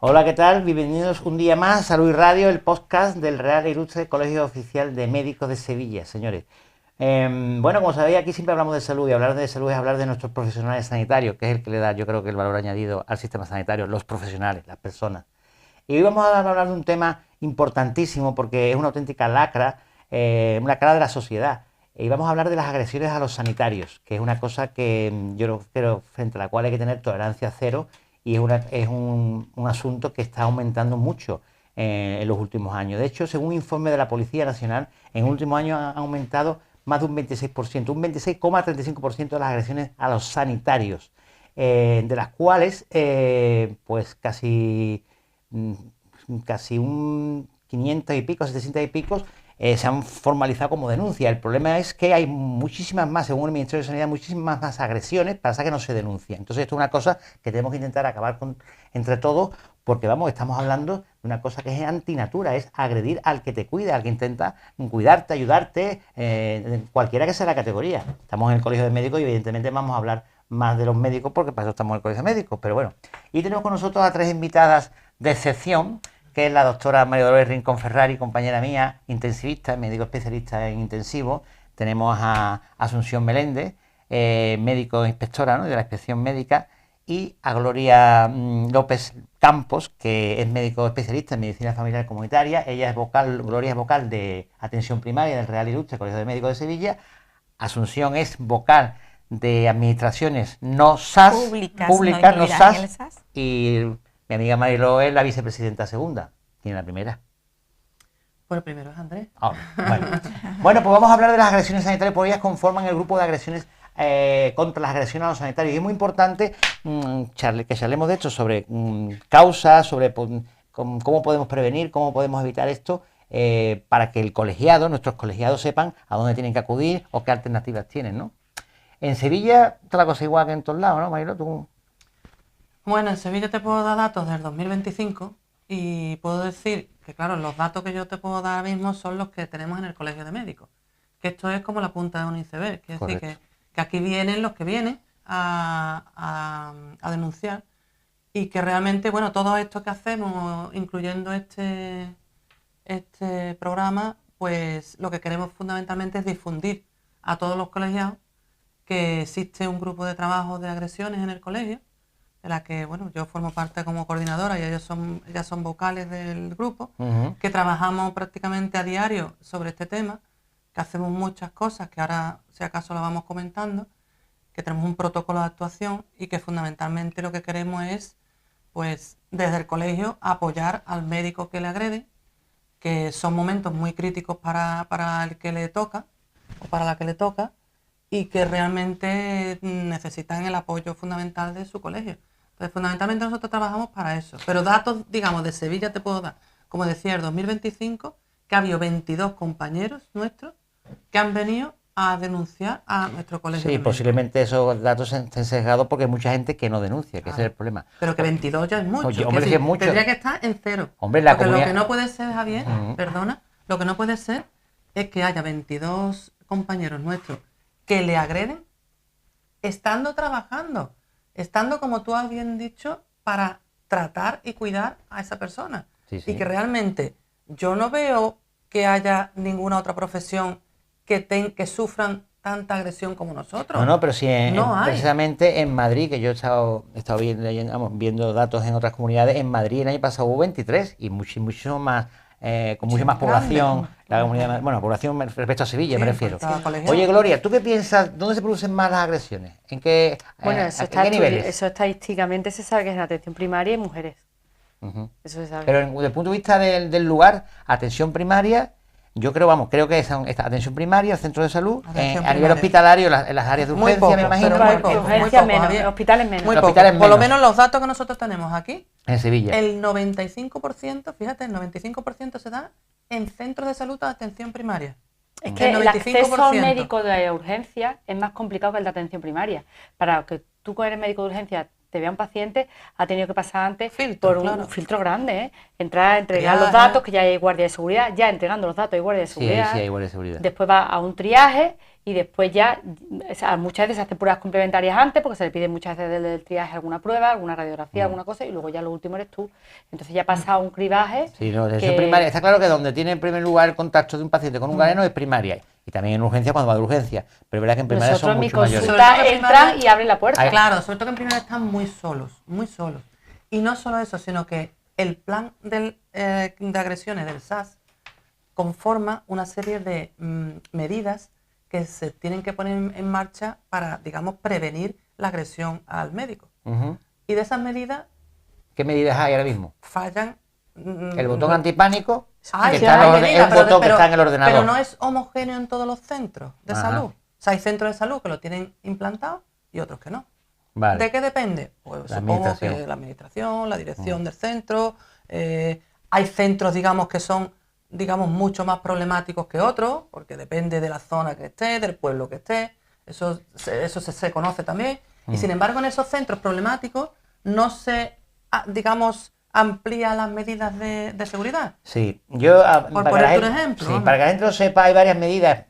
Hola, ¿qué tal? Bienvenidos un día más a Salud y Radio, el podcast del Real e Ilustre Colegio Oficial de Médicos de Sevilla, señores. Bueno, como sabéis, aquí siempre hablamos de salud y hablar de salud es hablar de nuestros profesionales sanitarios, que es el que le da, yo creo que el valor añadido al sistema sanitario, los profesionales, las personas. Y hoy vamos a hablar de un tema importantísimo porque es una auténtica lacra, una lacra de la sociedad. Y vamos a hablar de las agresiones a los sanitarios, que es una cosa que yo creo frente a la cual hay que tener tolerancia cero y es un asunto que está aumentando mucho en los últimos años. De hecho, según un informe de la Policía Nacional, en los últimos años ha aumentado más de un 26%, un 26,35% de las agresiones a los sanitarios, de las cuales pues casi un 500 y pico, 700 y pico, se han formalizado como denuncia. El problema es que hay muchísimas más, según el Ministerio de Sanidad, muchísimas más agresiones para que no se denuncian. Entonces esto es una cosa que tenemos que intentar acabar con entre todos, porque vamos, estamos hablando de una cosa que es antinatura, es agredir al que te cuida, al que intenta cuidarte, ayudarte, cualquiera que sea la categoría. Estamos en el Colegio de Médicos y evidentemente vamos a hablar más de los médicos porque para eso estamos en el Colegio de Médicos, pero bueno. Y tenemos con nosotros a tres invitadas de excepción, que es la doctora María Dolores Rincón Ferrari, compañera mía, intensivista, médico especialista en intensivo. Tenemos a Asunción Meléndez, médico inspectora, ¿no?, de la inspección médica, y a Gloria López Campos, que es médico especialista en medicina familiar comunitaria. Ella es vocal, Gloria es vocal de atención primaria del Real Ilustre Colegio de Médicos de Sevilla. Asunción es vocal de administraciones no SAS, públicas no SAS, y mi amiga Mariló es la vicepresidenta segunda. ¿Quién es la primera? Bueno, primero es Andrés. Bueno, pues vamos a hablar de las agresiones sanitarias, porque ellas conforman el grupo de agresiones contra las agresiones a los sanitarios. Y es muy importante que charlemos de esto, sobre causas, sobre cómo podemos prevenir, cómo podemos evitar esto, para que el colegiado, nuestros colegiados sepan a dónde tienen que acudir o qué alternativas tienen, ¿no? En Sevilla está la cosa igual que en todos lados, ¿no, Mariló? ¿Tú? Bueno, en Sevilla te puedo dar datos del 2025 y puedo decir que, claro, los datos que yo te puedo dar ahora mismo son los que tenemos en el Colegio de Médicos. Que esto es como la punta de un iceberg. Quiere decir que aquí vienen los que vienen a denunciar y que realmente, bueno, todo esto que hacemos, incluyendo este programa, pues lo que queremos fundamentalmente es difundir a todos los colegiados que existe un grupo de trabajo de agresiones en el colegio, de la que, bueno, yo formo parte como coordinadora y ellas son vocales del grupo, que trabajamos prácticamente a diario sobre este tema, que hacemos muchas cosas, que ahora, si acaso, la vamos comentando, que tenemos un protocolo de actuación y que fundamentalmente lo que queremos es, pues, desde el colegio, apoyar al médico que le agrede, que son momentos muy críticos para el que le toca, o para la que le toca, y que realmente necesitan el apoyo fundamental de su colegio. Entonces, fundamentalmente nosotros trabajamos para eso. Pero datos, digamos, de Sevilla te puedo dar. Como decía, el 2025, que ha habido 22 compañeros nuestros que han venido a denunciar a nuestro colegio. Sí, posiblemente esos datos estén sesgados porque hay mucha gente que no denuncia, que ese es el problema. Pero que 22 ya es mucho. Oye, hombre, es mucho. Tendría que estar en cero. Hombre, porque lo que no puede ser, Javier, perdona, lo que no puede ser es que haya 22 compañeros nuestros que le agreden estando trabajando, estando, como tú has bien dicho, para tratar y cuidar a esa persona. Sí. Y que realmente yo no veo que haya ninguna otra profesión que sufran tanta agresión como nosotros. No, pero sí, precisamente en Madrid, que yo he estado viendo datos en otras comunidades, en Madrid el año pasado hubo 23 y mucho más, con mucha más población, la comunidad, bueno, población respecto a Sevilla, me refiero. Oye, Gloria, ¿tú qué piensas? ¿Dónde se producen más las agresiones? ¿En qué, bueno, ¿en qué niveles? Eso estadísticamente se sabe que es en atención primaria y mujeres. Eso se sabe. Pero desde el punto de vista del lugar, atención primaria, yo creo que esta atención primaria, centro de salud, a nivel hospitalario, en las áreas de urgencia, poco, me imagino. Urgencia menos, hospitales menos. Muy poco. Por lo menos los datos que nosotros tenemos aquí, en Sevilla, el 95%, fíjate, el 95% se da en centros de salud de atención primaria. Es que el acceso médico de urgencia es más complicado que el de atención primaria. Para que tú, que eres médico de urgencia, te vea un paciente, ha tenido que pasar antes Filtro, por un claro. filtro grande, ¿eh? Entrar, entregar los Triaje. datos, que ya hay guardia de seguridad, ya entregando los datos hay guardia de Sí, seguridad. sí, hay guardia de seguridad. Después va a un triaje y después ya, o sea, muchas veces se hacen pruebas complementarias antes porque se le pide muchas veces del triaje alguna prueba, alguna radiografía, alguna cosa, y luego ya lo último eres tú. Entonces ya pasa a un cribaje. Sí, no, de que- eso primaria. Está claro que donde tiene en primer lugar el contacto de un paciente con un galeno es primaria. Y también en urgencia cuando va de urgencia. Pero es verdad que en primaria Nosotros son en mi mucho mayores. Sobre todo consulta que entran primaria- y abren la puerta. Claro, sobre todo que en primera están muy solos, muy solos. Y no solo eso, sino que el plan de agresiones del SAS conforma una serie de medidas que se tienen que poner en marcha para, digamos, prevenir la agresión al médico. Ujú. Y de esas medidas ¿Qué medidas hay ahora mismo? fallan... El botón antipánico, Ay, que sí, está en hay el medidas, es un botón que está en el ordenador. pero no es homogéneo en todos los centros de Ajá. salud. O sea, hay centros de salud que lo tienen implantado y otros que no. Vale. ¿De qué depende? Pues La supongo administración. que la administración, la dirección del centro. Hay centros, digamos, que son, digamos, mucho más problemáticos que otros, porque depende de la zona que esté, del pueblo que esté. Eso se conoce también. Y sin embargo, en esos centros problemáticos no se, digamos, amplía las medidas de seguridad. Sí, yo Por para que ponerte la un gente- ejemplo, sí, vamos. para que la gente lo sepa, hay varias medidas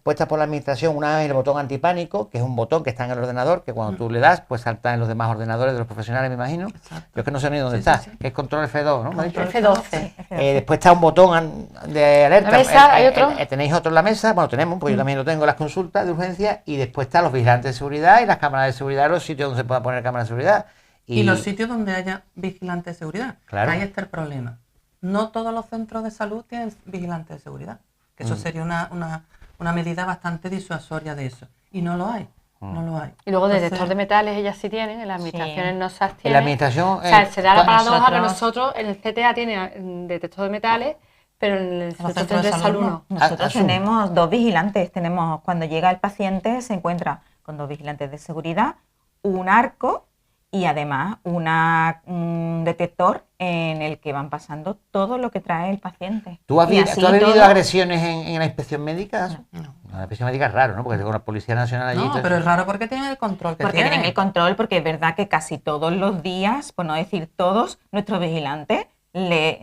puestas por la administración. Una es el botón antipánico, que es un botón que está en el ordenador, que cuando tú le das, pues salta en los demás ordenadores de los profesionales, me imagino. Exacto. Yo es que no sé ni dónde Sí, está, sí, sí. que es control F2, ¿no? ¿Me ha dicho? F12. Después está un botón de alerta. ¿La mesa? ¿Hay otro? Tenéis otro en la mesa, bueno, tenemos, porque yo también lo tengo en las consultas de urgencia, y después están los vigilantes de seguridad y las cámaras de seguridad, los sitios donde se pueda poner cámaras de seguridad. Y los sitios donde haya vigilantes de seguridad. Claro. Ahí está el problema. No todos los centros de salud tienen vigilantes de seguridad. Que eso sería una medida bastante disuasoria de eso. Y no lo hay. No lo hay. Y luego Entonces, detector de metales ellas sí tienen, en las administraciones Sí. no SAS En tienen. la administración, O sea, se da la paradoja que nosotros- nosotros en el CTA tiene detector de metales, pero en el los centro de salud no. Nosotros asumo. tenemos 2 vigilantes. Tenemos, cuando llega el paciente, se encuentra con 2 vigilantes de seguridad, un arco y además un detector en el que van pasando todo lo que trae el paciente. ¿Tú has, Y vi- así tú has vivido todo- agresiones en la inspección médica? No. La inspección médica es raro, ¿no? Porque con la Policía Nacional allí... No, entonces- pero es raro porque tienen el control que Porque tienen. tienen el control, porque es verdad que casi todos los días, por no decir todos, nuestros vigilantes le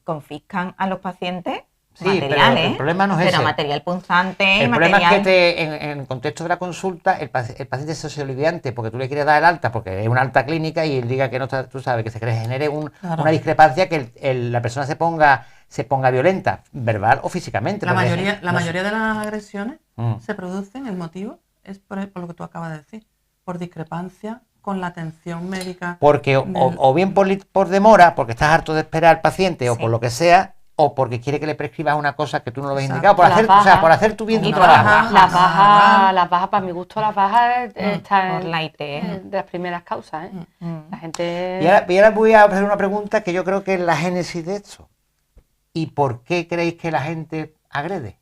confiscan a los pacientes Sí, material, pero el problema no es pero ese. material punzante, El problema material... es que en el contexto de la consulta el paciente es socioliviante porque tú le quieres dar el alta porque es una alta clínica y él diga que no está, tú sabes, que se genere Claro. una discrepancia que la persona se ponga violenta, verbal o físicamente. La porque mayoría, la no- mayoría de las agresiones Mm. se producen, el motivo es por lo que tú acabas de decir, por discrepancia con la atención médica. Porque o bien por demora, porque estás harto de esperar al paciente o Sí. por lo que sea, o porque quiere que le prescribas una cosa que tú no lo ves Exacto. indicado, por Las hacer, o sea, bajas. por hacer tu bien tu Una trabajo. baja. Las bajas, para mi gusto, las bajas están por la IT. de las primeras causas, ¿eh? La gente... Y ahora voy a hacer una pregunta que yo creo que es la génesis de esto. ¿Y por qué creéis que la gente agrede?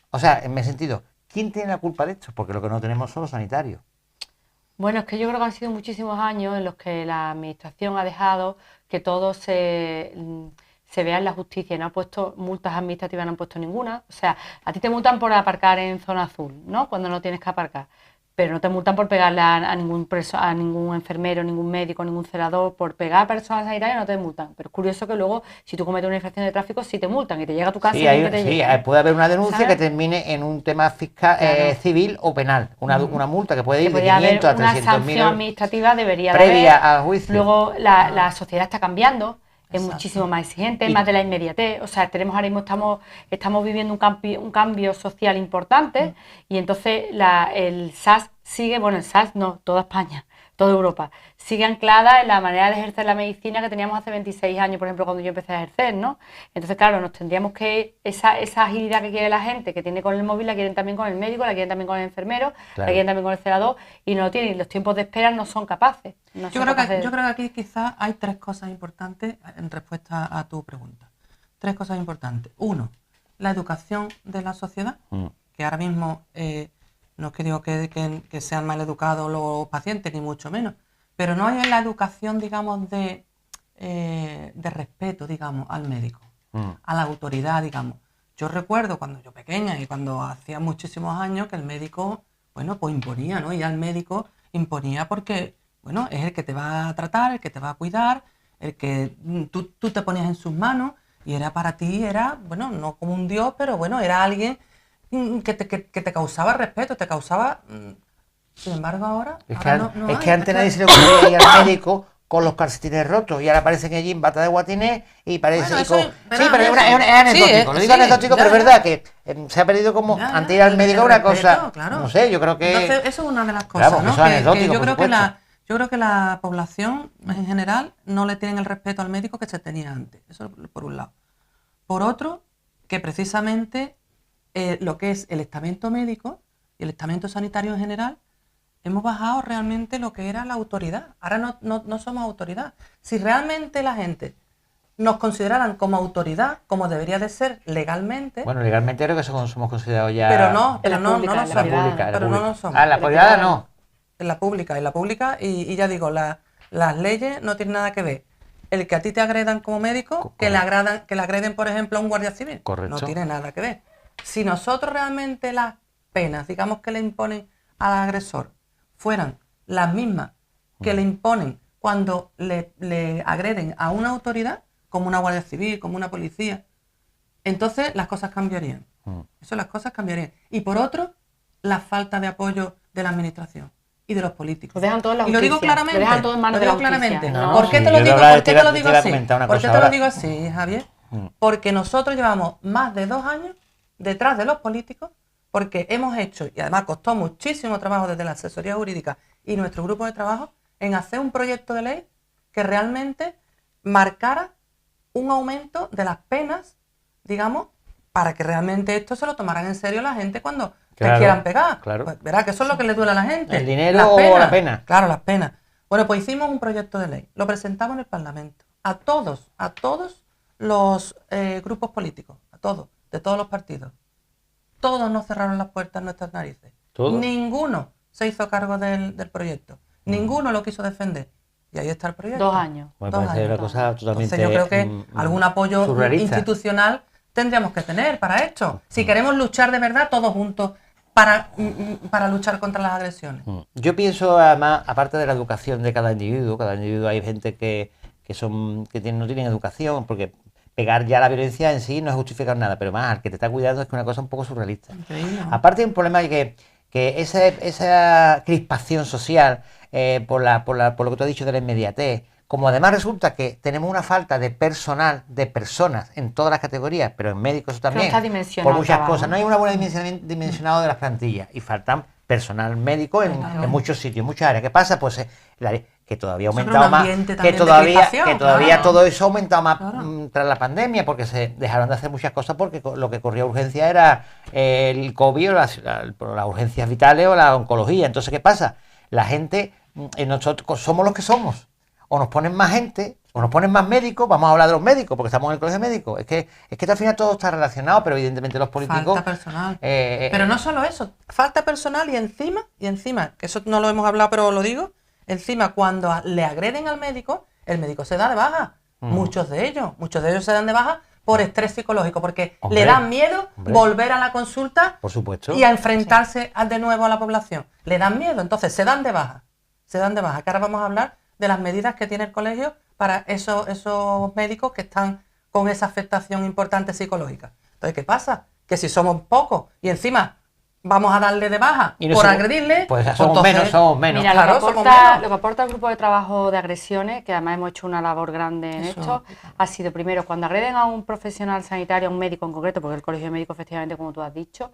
O sea, en mi sentido, ¿quién tiene la culpa de esto? Porque lo que no tenemos son los sanitarios. Bueno, es que yo creo que han sido muchísimos años en los que la administración ha dejado que todo se vea en la justicia y no ha puesto multas administrativas, no han puesto ninguna. O sea, a ti te multan por aparcar en zona azul, ¿no? Cuando no tienes que aparcar. Pero no te multan por pegarle a ningún enfermero, ningún médico, ningún celador. Por pegar a personas sanitarias no te multan. Pero es curioso que luego, si tú cometes una infracción de tráfico, sí te multan y te llega a tu casa Sí, y siempre te sí, llega. puede haber una denuncia ¿Sabes? que termine en un tema fiscal, Claro. civil o penal. Una multa que puede ir Que de podría haber 500 a una 300.000 sanción euros administrativa, debería de previa haber. al juicio. Luego la sociedad está cambiando, es Exacto. muchísimo más exigente, Y- más de la inmediatez. O sea, tenemos ahora mismo estamos viviendo un cambio social importante y entonces el SAS sigue, bueno, el SAS no, toda España, toda Europa, sigue anclada en la manera de ejercer la medicina que teníamos hace 26 años, por ejemplo, cuando yo empecé a ejercer, ¿no? Entonces, claro, nos tendríamos que, esa agilidad que quiere la gente, que tiene con el móvil, la quieren también con el médico, la quieren también con el enfermero, Claro. la quieren también con el celador, y no lo tienen, y los tiempos de espera no son capaces. No Yo son creo capaces. que aquí quizás hay 3 cosas importantes en respuesta a tu pregunta. 3 cosas importantes. 1, la educación de la sociedad, que ahora mismo no es que digo que sean mal educados los pacientes, ni mucho menos, pero no hay la educación, digamos, de respeto, digamos, al médico, a la autoridad, digamos. Yo recuerdo cuando yo pequeña y cuando hacía muchísimos años que el médico, bueno, pues imponía, ¿no? Y al médico imponía porque bueno, es el que te va a tratar, el que te va a cuidar, el que tú te ponías en sus manos y era para ti, bueno, no como un dios, pero bueno, era alguien que te causaba respeto, te causaba... Sin embargo, ahora no es hay. que antes nadie se le ocurría ir al médico con los calcetines rotos y ahora parecen allí en bata de guatiné y parece... Bueno, y con- eso es- sí, pero es anecdótico, lo digo sí, anecdótico, pero es ya. verdad que se ha perdido como Ya, antes ir al el médico una respeto, cosa, claro. no sé, yo creo que... Entonces, eso es una de las cosas, Claro, ¿no? eso es anecdótico, yo por creo que supuesto. yo creo que la población en general no le tienen el respeto al médico que se tenía antes. Eso por un lado. Por otro, que precisamente lo que es el estamento médico y el estamento sanitario en general, hemos bajado realmente lo que era la autoridad. Ahora no somos autoridad. Si realmente la gente nos consideraran como autoridad, como debería de ser legalmente, Bueno, legalmente creo que somos considerados ya... pero no En la lo pública, en la somos. privada, pública, en la Pero no pública. lo somos. Ah, la En la privada privada no. En la pública, y ya digo, las leyes no tienen nada que ver. El que a ti te agredan como médico, que le agreden, por ejemplo, a un guardia civil, Correcto. no tiene nada que ver. Si nosotros realmente las penas, digamos, que le imponen al agresor, fueran las mismas que le imponen cuando le agreden a una autoridad, como una guardia civil, como una policía, entonces las cosas cambiarían. Eso, las cosas cambiarían. Y por otro, la falta de apoyo de la administración y de los políticos. Lo dejan todo en la Y lo digo justicia, claramente. lo dejan todo en manos lo de la digo justicia. claramente. No, ¿Por qué sí, te lo yo digo? te ¿Por qué te lo digo iba a así? comentar una ¿Por cosa qué te lo ahora. digo así, Javier? Porque nosotros llevamos más de 2 años detrás de los políticos, porque hemos hecho, y además costó muchísimo trabajo desde la asesoría jurídica y nuestro grupo de trabajo, en hacer un proyecto de ley que realmente marcara un aumento de las penas, digamos, para que realmente esto se lo tomaran en serio la gente cuando te Claro, quieran pegar. claro. Pues verá que eso es lo que le duele a la gente. ¿El dinero Las o penas. la pena? Claro, las penas. Bueno, pues hicimos un proyecto de ley, lo presentamos en el Parlamento, a todos los grupos políticos, a todos, de todos los partidos. Todos nos cerraron las puertas en nuestras narices. ¿Todos? Ninguno se hizo cargo del proyecto. Ninguno lo quiso defender. Y ahí está el proyecto. 2 años. Me 2 parece años. una cosa totalmente... Entonces yo creo que algún apoyo surrealista. institucional tendríamos que tener para esto. Si queremos luchar de verdad todos juntos para luchar contra las agresiones. Yo pienso, además, aparte de la educación de cada individuo hay gente que no tienen educación, porque pegar ya la violencia en sí no es justificar nada, pero más al que te está cuidando es que una cosa un poco surrealista. Increíble, ¿no? Aparte hay un problema que esa crispación social por lo que tú has dicho de la inmediatez, como además resulta que tenemos una falta de personal, de personas en todas las categorías, pero en médicos también, está dimensionado por muchas el trabajo, cosas, no hay una buena dimensionado de las plantillas y faltan personal médico en muchos sitios, en muchas áreas. ¿Qué pasa? Pues que todavía ha Sobre aumentado un más, ambiente que también de todavía crispación, claro. todo eso ha aumentado más Claro. tras la pandemia, porque se dejaron de hacer muchas cosas porque lo que corría urgencia era el COVID o las urgencias vitales o la oncología. Entonces, ¿qué pasa? La gente, nosotros somos los que somos. O nos ponen más gente, o nos ponen más médicos, vamos a hablar de los médicos, porque estamos en el colegio médico. Es que al final todo está relacionado, pero evidentemente los políticos... Falta personal. Pero no solo eso, falta personal y encima, que eso no lo hemos hablado, pero lo digo, encima cuando le agreden al médico, el médico se da de baja. Muchos de ellos se dan de baja por estrés psicológico, porque Hombre, le dan miedo hombre. volver a la consulta Por supuesto. y a enfrentarse de nuevo a la población. Le dan miedo, entonces se dan de baja. Que ahora vamos a hablar de las medidas que tiene el colegio para esos médicos que están con esa afectación importante psicológica. Entonces, ¿qué pasa? Que si somos pocos y encima vamos a darle de baja Y no por somos- agredirle, pues pues somos entonces- menos. Mira, Claro, lo somos que menos. aporta el grupo de trabajo de agresiones, que además hemos hecho una labor grande en Eso. esto, ha sido primero, cuando agreden a un profesional sanitario, a un médico en concreto, porque el colegio de médicos, efectivamente, como tú has dicho,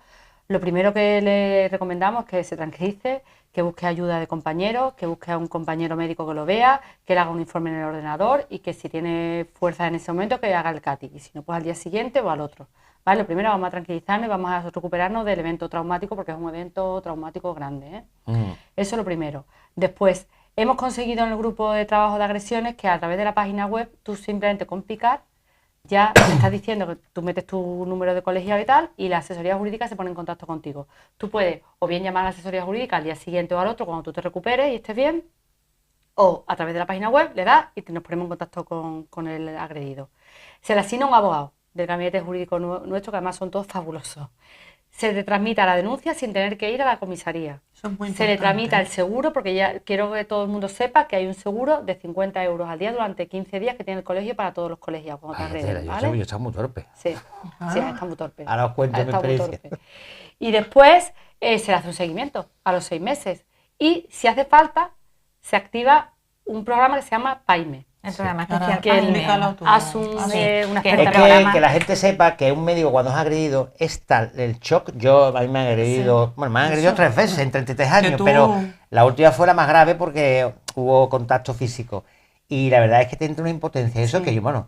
lo primero que le recomendamos es que se tranquilice, que busque ayuda de compañeros, que busque a un compañero médico que lo vea, que le haga un informe en el ordenador y que si tiene fuerza en ese momento que haga el CATI, y si no, pues al día siguiente o al otro. ¿Vale? Lo primero, vamos a tranquilizarnos y vamos a recuperarnos del evento traumático, porque es un evento traumático grande, ¿eh? Eso es lo primero. Después, hemos conseguido en el grupo de trabajo de agresiones que a través de la página web, tú simplemente con picar, ya te estás diciendo que tú metes tu número de colegiado y tal, y la asesoría jurídica se pone en contacto contigo. Tú puedes o bien llamar a la asesoría jurídica al día siguiente o al otro cuando tú te recuperes y estés bien, o a través de la página web le das y nos ponemos en contacto con el agredido. Se le asigna un abogado del gabinete jurídico nuestro, que además son todos fabulosos. se le tramita la denuncia sin tener que ir a la comisaría. Eso es muy Se le importante. tramita el seguro, porque ya quiero que todo el mundo sepa que hay un seguro de 50 euros al día durante 15 días que tiene el colegio para todos los colegiados cuando te Ay, agreden, yo ¿vale? estaba muy torpe. Sí, Ah. sí, está muy torpe. Ahora os cuento mi Está muy experiencia. torpe. Y después se le hace un seguimiento a los 6 meses. Y si hace falta, se activa un programa que se llama PAIME. El programa Ahora, especial Que PAIME. explícalo tú. asume una que Es el experta que, programa- que la gente sepa que un médico cuando es agredido es tal el shock. A mí me han agredido, bueno, me han agredido Eso. 3 veces en 33 años, tú- pero la última fue la más grave porque hubo contacto físico. Y la verdad es que te entra una impotencia. Eso que yo, bueno,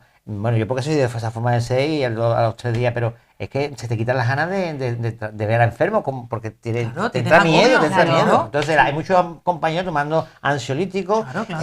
yo porque soy de esa forma de ser y a los 3 días, pero es que se te quitan las ganas de ver a enfermo porque Claro, te tienes entra miedo, agobio, te entra claro. miedo. Entonces hay muchos compañeros tomando ansiolíticos Claro, claro,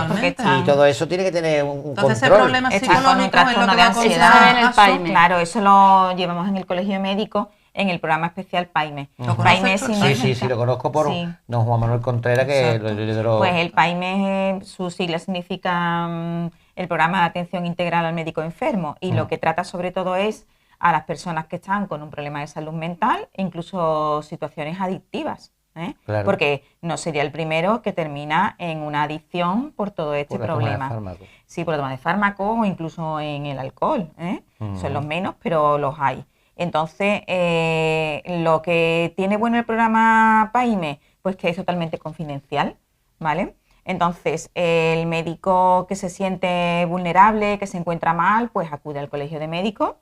totalmente. y todo eso tiene que tener un Entonces ese control. problema Está con un psicológico es lo trastorno que de va a ansiedad. causar en el eso. PAIME. Claro, eso lo llevamos en el colegio médico en el programa especial PAIME. ¿Lo PAIME conoces tú, el Sí, PAIME? sí, lo conozco por Sí. don Juan Manuel Contreras, que Exacto. lo lideró. Pues el PAIME, sus siglas significan el programa de atención integral al médico enfermo, y lo que trata sobre todo es a las personas que están con un problema de salud mental, incluso situaciones adictivas, ¿eh? Claro. Porque no sería el primero que termina en una adicción por todo este Por la toma de problema. fármacos. Sí, por la toma de fármacos o incluso en el alcohol, ¿eh? Son los menos, pero los hay. Entonces, lo que tiene bueno el programa PAIME, pues que es totalmente confidencial, ¿vale? Entonces, el médico que se siente vulnerable, que se encuentra mal, pues acude al colegio de médicos.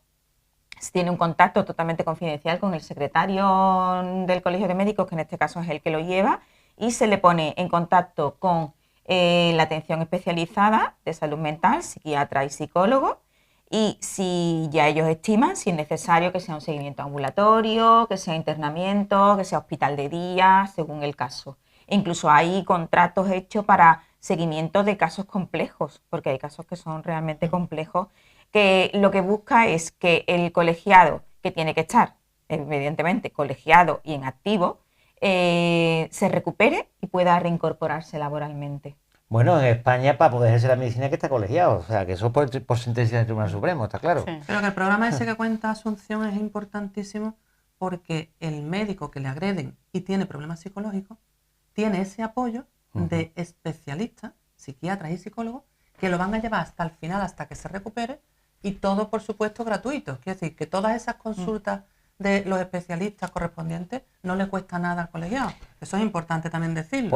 Tiene un contacto totalmente confidencial con el secretario del colegio de médicos, que en este caso es el que lo lleva, y se le pone en contacto con la atención especializada de salud mental, psiquiatra y psicólogo, y si ya ellos estiman, si es necesario que sea un seguimiento ambulatorio, que sea internamiento, que sea hospital de día, según el caso. Incluso hay contratos hechos para seguimiento de casos complejos, porque hay casos que son realmente complejos, que lo que busca es que el colegiado, que tiene que estar evidentemente colegiado y en activo, se recupere y pueda reincorporarse laboralmente. Bueno, en España para poder ejercer la medicina hay que estar colegiado, o sea, que eso por sentencia del Tribunal Supremo, está claro. Sí. Pero que el programa ese que cuenta Asunción es importantísimo porque el médico que le agreden y tiene problemas psicológicos tiene ese apoyo de especialistas, psiquiatras y psicólogos que lo van a llevar hasta el final, hasta que se recupere, y todo, por supuesto, gratuito. Quiere decir que todas esas consultas de los especialistas correspondientes no le cuesta nada al colegiado. Eso es importante también decirlo.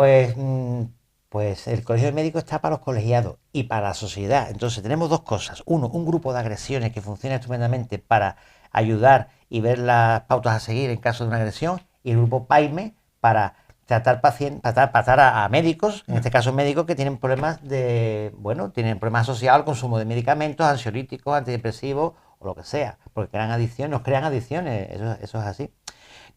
Pues el colegio de médicos está para los colegiados y para la sociedad. Entonces tenemos dos cosas. Uno, un grupo de agresiones que funciona estupendamente para ayudar y ver las pautas a seguir en caso de una agresión, y el grupo PAIME para tratar a médicos, en este caso médicos que tienen problemas tienen problemas asociados al consumo de medicamentos, ansiolíticos, antidepresivos o lo que sea, porque nos crean adicciones, eso es así.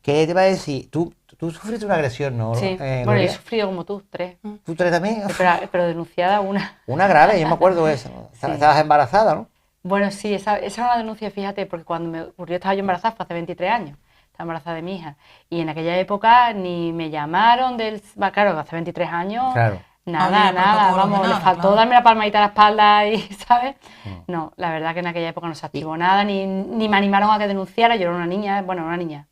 ¿Qué te va a decir? Tú sufriste una agresión, ¿no? Sí, bueno, yo Gloria? he sufrido como tú, 3. ¿Tú tres también? Pero denunciada una. Una grave, yo me acuerdo de eso. Sí. Estabas embarazada, ¿no? Bueno, sí, esa era una denuncia, fíjate, porque cuando me ocurrió estaba yo embarazada, fue hace 23 años. Estaba embarazada de mi hija. Y en aquella época ni me llamaron claro, hace 23 años. Claro. Nada, No había protocolo vamos, ni le nada, faltó claro. darme la palmadita a la espalda y, ¿sabes? No, la verdad que en aquella época no se activó nada, ni me animaron a que denunciara. Yo era una niña,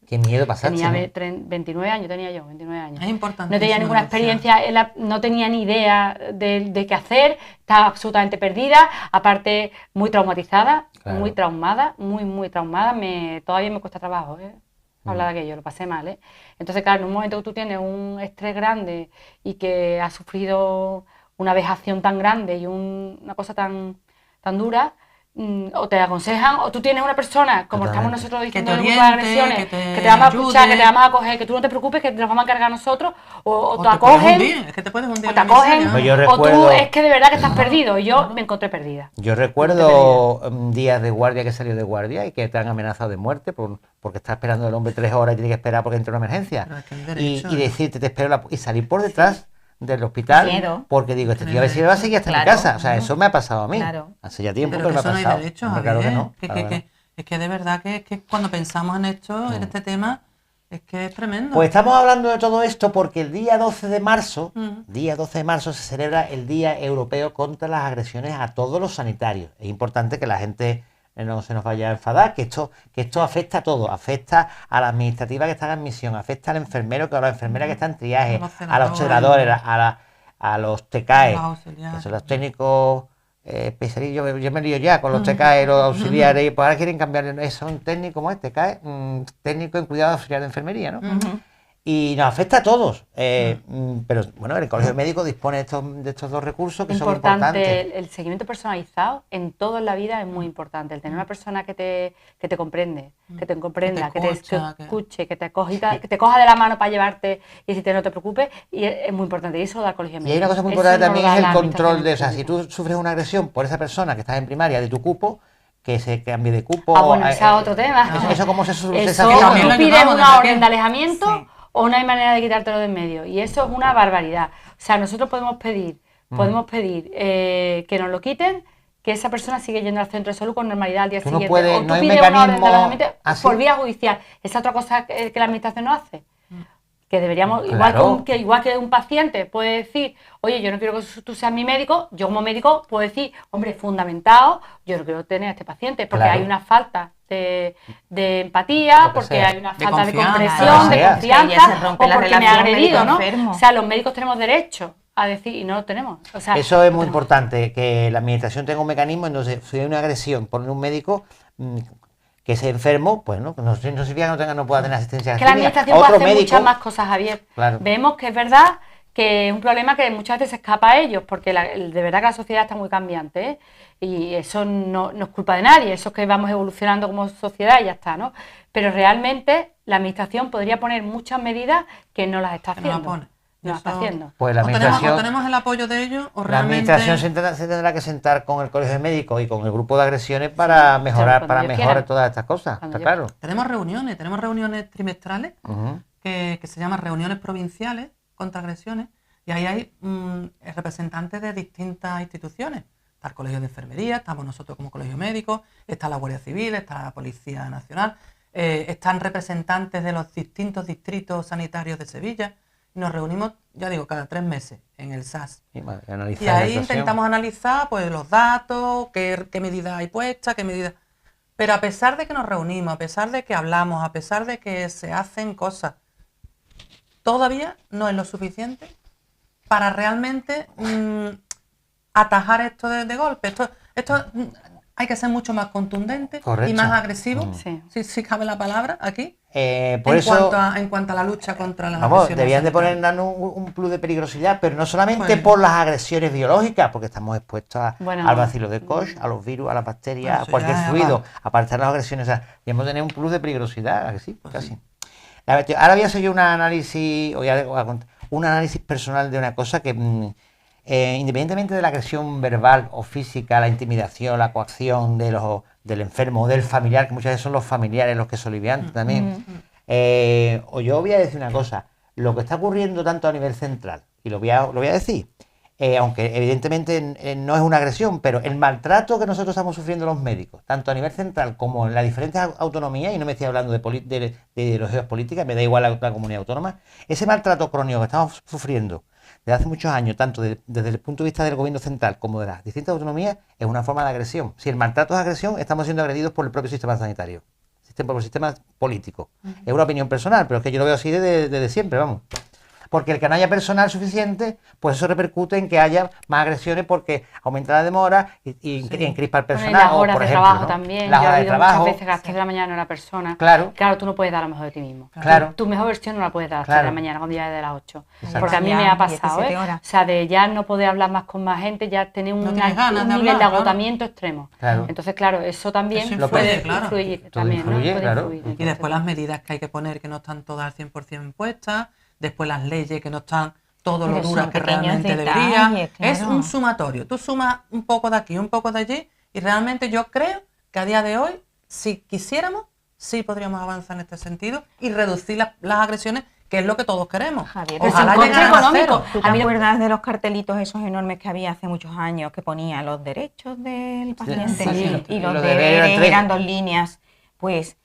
Qué miedo pasaste, tenía ¿no? 29 años, tenía yo, 29 años. Es importante. No tenía ninguna experiencia, no tenía ni idea de qué hacer, estaba absolutamente perdida, aparte muy traumatizada, Claro. muy traumada, muy traumada, todavía me cuesta trabajo, hablar de aquello, lo pasé mal, Entonces, claro, en un momento que tú tienes un estrés grande y que has sufrido una vejación tan grande y una cosa tan dura, o te aconsejan, o tú tienes una persona, como estamos Totalmente. nosotros Que diciendo te en el grupo de oriente, agresiones, que te te vamos a escuchar, ayude. que te vamos a acoger, que tú no te preocupes, que nos vamos a encargar nosotros, o te puedes acogen, hundir, es que te puedes hundir o en te la miseria, acogen, ¿no? Pues yo o tú recuerdo- es que de verdad que estás perdido. Y yo me encontré perdida. Yo recuerdo días de guardia que salió de guardia y que te han amenazado de muerte porque está esperando el hombre 3 horas y tiene que esperar porque entra una emergencia. Pero es que hay derecho, y decirte, te espero y salir por detrás del hospital Miedo. porque digo, este tío a ver si me va a seguir hasta mi Claro. casa. O sea, eso me ha pasado a mí. Claro. Hace ya tiempo Pero que que me ha eso no hay pasado. derecho, Hombre, Javier. claro que no. Que- claro que- que no. Es que de verdad que cuando pensamos en esto, en este tema, es que es tremendo. Pues estamos hablando de todo esto porque el día 12 de marzo, Ujú. se celebra el Día Europeo contra las Agresiones a todos los sanitarios. Es importante que la gente no se nos vaya a enfadar, que esto afecta a todo, afecta a la administrativa que está en admisión, afecta al enfermero, a la enfermera que está en triaje, a los celadores, a los TKE, que son los técnicos especialistas. Yo me lío ya con los TKE, los auxiliares, pues ahora quieren cambiar, son técnicos, ¿cómo es? TKE, técnico en cuidado auxiliar de enfermería, ¿no? Y nos afecta a todos, pero bueno, el colegio médico dispone de estos dos recursos que son importantes. El seguimiento personalizado en todo en la vida es muy importante. El tener una persona que te comprende, que te comprenda, que te escuche, que te coja de la mano para llevarte y decirte no te preocupes, y es muy importante. Y eso lo da el colegio médico. Y hay una cosa muy importante también, es el control de, o sea, si tú sufres una agresión por esa persona que estás en primaria de tu cupo, que se cambie de cupo. Ah, bueno, ese es otro tema. Eso cómo se sanciona. Tú pides una orden de alejamiento o no hay manera de quitártelo de en medio. Y eso es una barbaridad. O sea, nosotros podemos pedir que nos lo quiten, que esa persona sigue yendo al centro de salud con normalidad al día siguiente. No puede, o tú no hay pides mecanismo una orden de alejamiento por vía judicial. Esa es otra cosa que la administración no hace. Que deberíamos, claro. igual que un paciente puede decir, oye, yo no quiero que tú seas mi médico, yo como médico puedo decir, hombre, fundamentado, yo no quiero tener a este paciente, porque hay una falta de empatía, porque hay una falta de comprensión, de confianza, o porque me ha agredido, ¿no? O sea, los médicos tenemos derecho a decir y no lo tenemos. O sea, eso es muy importante, que la administración tenga un mecanismo en donde si hay una agresión por un médico que ese enfermo, pues no significa que no pueda tener asistencia. Que la administración puede hacer muchas más cosas, Javier. Claro. Vemos que es verdad que es un problema que muchas veces se escapa a ellos, porque de verdad que la sociedad está muy cambiante, ¿eh? Y eso no es culpa de nadie, eso es que vamos evolucionando como sociedad y ya está, ¿no? Pero realmente la administración podría poner muchas medidas que no las está haciendo. No está haciendo. Pues la administración, o tenemos el apoyo de ellos o la realmente... administración se tendrá que sentar con el colegio de médicos y con el grupo de agresiones para mejorar todas estas cosas, está claro. Tenemos reuniones trimestrales que se llaman reuniones provinciales contra agresiones, y ahí hay representantes de distintas instituciones. Está el Colegio de Enfermería, estamos nosotros como Colegio Médico, está la Guardia Civil, está la Policía Nacional, están representantes de los distintos distritos sanitarios de Sevilla. Nos reunimos, ya digo, cada 3 meses en el SAS. Y ahí intentamos analizar pues los datos, qué medidas hay puestas, qué medidas... Pero a pesar de que nos reunimos, a pesar de que hablamos, a pesar de que se hacen cosas, todavía no es lo suficiente para realmente atajar esto de golpe. Esto hay que ser mucho más contundente. Correcto. Y más agresivo, si cabe la palabra aquí, en cuanto a la lucha contra las agresiones. Debían de ponernos un plus de peligrosidad, pero no solamente por las agresiones biológicas, porque estamos expuestos al bacilo de Koch, a los virus, a las bacterias, a cualquier fluido, aparte de las agresiones. O sea, debemos tener un plus de peligrosidad, ¿que sí? Casi. Ahora voy a hacer yo un análisis personal de una cosa que... independientemente de la agresión verbal o física, la intimidación, la coacción del enfermo o del familiar, que muchas veces son los familiares los que soliviantan también, o yo voy a decir una cosa, lo que está ocurriendo tanto a nivel central, y lo voy a decir, aunque evidentemente no es una agresión, pero el maltrato que nosotros estamos sufriendo los médicos, tanto a nivel central como en las diferentes autonomías, y no me estoy hablando de ideologías políticas, me da igual la comunidad autónoma, ese maltrato crónico que estamos sufriendo desde hace muchos años, tanto desde el punto de vista del gobierno central como de las distintas autonomías, es una forma de agresión. Si el maltrato es agresión, estamos siendo agredidos por el propio sistema sanitario, por el sistema político. Es una opinión personal, pero es que yo lo veo así desde siempre, vamos. Porque el que no haya personal suficiente, pues eso repercute en que haya más agresiones porque aumenta la demora y encrispa el personal. Bueno, y las horas por de ejemplo, trabajo ¿no? también. Las yo horas he de oído trabajo. muchas veces que a las 3 de la mañana una persona. Claro, tú no puedes dar lo mejor de ti mismo. Claro. Tu mejor versión no la puedes dar a las 3 de la mañana cuando ya es de las 8. Exacto. Porque a mí me ha pasado, O sea, de ya no poder hablar más con más gente, ya tener un nivel de agotamiento extremo. Claro. Entonces, claro, eso también puede influir. Claro. Y después las medidas que hay que poner que no están todas al 100% puestas, después las leyes que no están todo lo duras que realmente deberían. Claro. Es un sumatorio. Tú sumas un poco de aquí, un poco de allí, y realmente yo creo que a día de hoy, si quisiéramos, sí podríamos avanzar en este sentido y reducir las agresiones, que es lo que todos queremos. Javier, ojalá llegar a cero. ¿Tú te acuerdas de los cartelitos esos enormes que había hace muchos años que ponía los derechos del paciente y los deberes eran 2 líneas? Pues,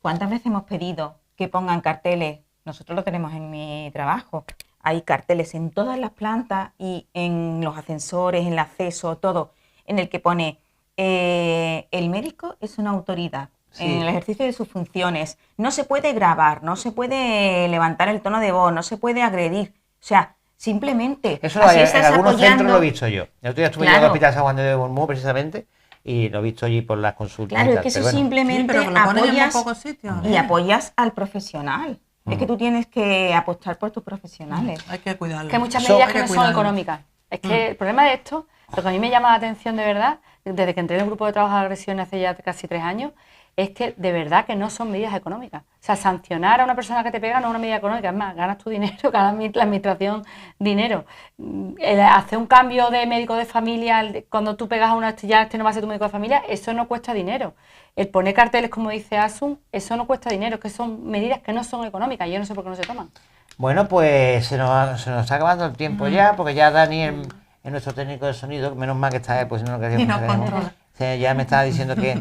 ¿cuántas veces hemos pedido que pongan carteles? Nosotros lo tenemos en mi trabajo. Hay carteles en todas las plantas y en los ascensores, en el acceso, todo, en el que pone el médico es una autoridad Sí. en el ejercicio de sus funciones. No se puede grabar, no se puede levantar el tono de voz, no se puede agredir. O sea, simplemente Eso así en estás algunos centros apoyando. lo he visto yo. El otro día estuve Claro. yo al Hospital San Juan de Bormú precisamente y lo he visto allí por las consultas. Claro, y es tal, que eso pero bueno. Sí, simplemente pero que lo ponen en muy apoyas pocos sitios. y apoyas al profesional. Es que tú tienes que apostar por tus profesionales. Hay que cuidarlo. Que hay muchas Eso medidas hay que que no son cuidarlo. económicas. Es que el problema de esto, lo que a mí me llama la atención de verdad, desde que entré en el grupo de trabajo de agresión hace ya casi 3 años, es que de verdad que no son medidas económicas. O sea, sancionar a una persona que te pega no es una medida económica, es más, ganas tu dinero, gana la administración dinero. El hacer un cambio de médico de familia, cuando tú pegas a una ya este no va a ser tu médico de familia, eso no cuesta dinero. El poner carteles, como dice Asun, eso no cuesta dinero, es que son medidas que no son económicas, yo no sé por qué no se toman. Bueno, pues se nos está acabando el tiempo ya, porque ya Dani es nuestro técnico de sonido, menos mal que está él, pues si no lo queríamos. Y nos controla. Ya me estaba diciendo que...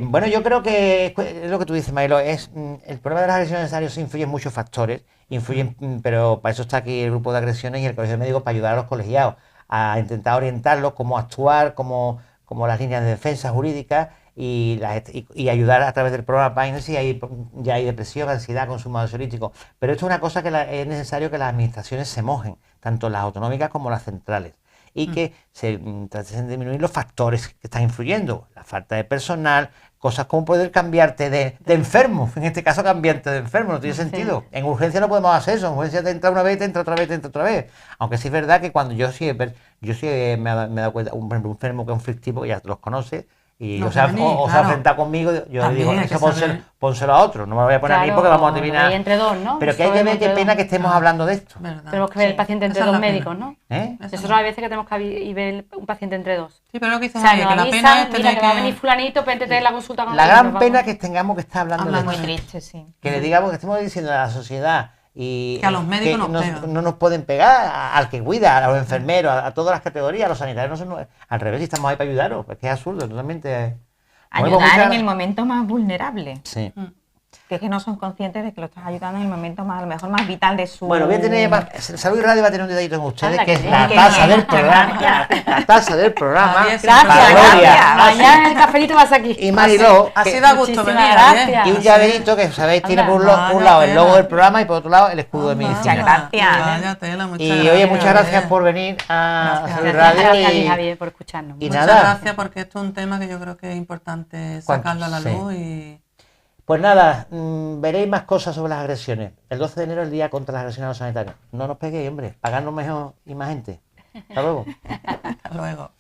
bueno, yo creo que es lo que tú dices, Mailo, el problema de las agresiones necesarias influye en muchos factores, pero para eso está aquí el grupo de agresiones y el colegio de médicos para ayudar a los colegiados a intentar orientarlos cómo actuar, como las líneas de defensa jurídica y ayudar a través del programa PAIN si ya hay depresión, ansiedad, consumo de ansiolítico. Pero esto es una cosa que es necesario que las administraciones se mojen, tanto las autonómicas como las centrales, y que se traten de disminuir los factores que están influyendo, la falta de personal, cosas como poder cambiarte de enfermo, en este caso cambiarte de enfermo, no tiene sentido. En urgencia no podemos hacer eso, en urgencia te entra una vez, te entra otra vez, te entra otra vez. Aunque sí es verdad que cuando yo sí me he dado cuenta, por ejemplo, un enfermo que es conflictivo, ya los conoce, y No, o sea, Dani, o se ha claro. enfrentado conmigo, yo le También digo, hay que eso saber. pónselo a otro, no me lo voy a poner a mí Claro, porque vamos a lo terminar. veis entre dos, ¿no? Pero que hay Eso que es ver, qué entre pena dos. que estemos hablando de esto. ¿Verdad? Tenemos que ver el Sí. paciente entre Esa es dos la pena. médicos, ¿no? ¿Eh? Esa es Nosotros la- hay veces que tenemos que ver un paciente entre dos. Sí, pero lo que dices O sea, Javier, nos que la pena avisan, es mira, tener que va a venir fulanito, péntete en la consulta con La nosotros, gran vamos. pena que tengamos que estar hablando de Hablando esto. Muy triste, sí. Que le digamos que estemos diciendo a la sociedad y Que a los médicos que nos pegan. no nos pueden pegar al que cuida, a los enfermeros, a todas las categorías, a los sanitarios, al revés, si estamos ahí para ayudaros, es que es absurdo, totalmente. Bueno, pues Ayudar en muchas- el momento más vulnerable. Sí. Que es que no son conscientes de que lo estás ayudando en el momento más, a lo mejor más vital de su... Bueno, voy a tener Salud y Radio va a tener un detallito con ustedes, Anda, que es que la bien. taza Qué del bien. programa, la taza del programa. Javier, Gracias, para Gloria, gracias. Mañana en el cafelito vas aquí. y Mariló, Así que- da gusto Muchísimas venir, gracias. Javier. y un Así llaverito que sabéis tiene Anda. por Vaya un lado el logo tela. del programa y por otro lado el escudo de Anda, medicina. Muchas gracias. Vaya tela, muchas Y gracias. oye, muchas gracias Javier. por venir a Gracias. Salud y Gracias, Radio a ti, y- Javier, por escucharnos. y Muchas nada. gracias porque esto es un tema que yo creo que es importante sacarlo a la Sí. luz y Pues nada, veréis más cosas sobre las agresiones. El 12 de enero es el día contra las agresiones a los sanitarios. No nos peguéis, hombre. Pagarnos mejor y más gente. Hasta luego. hasta luego.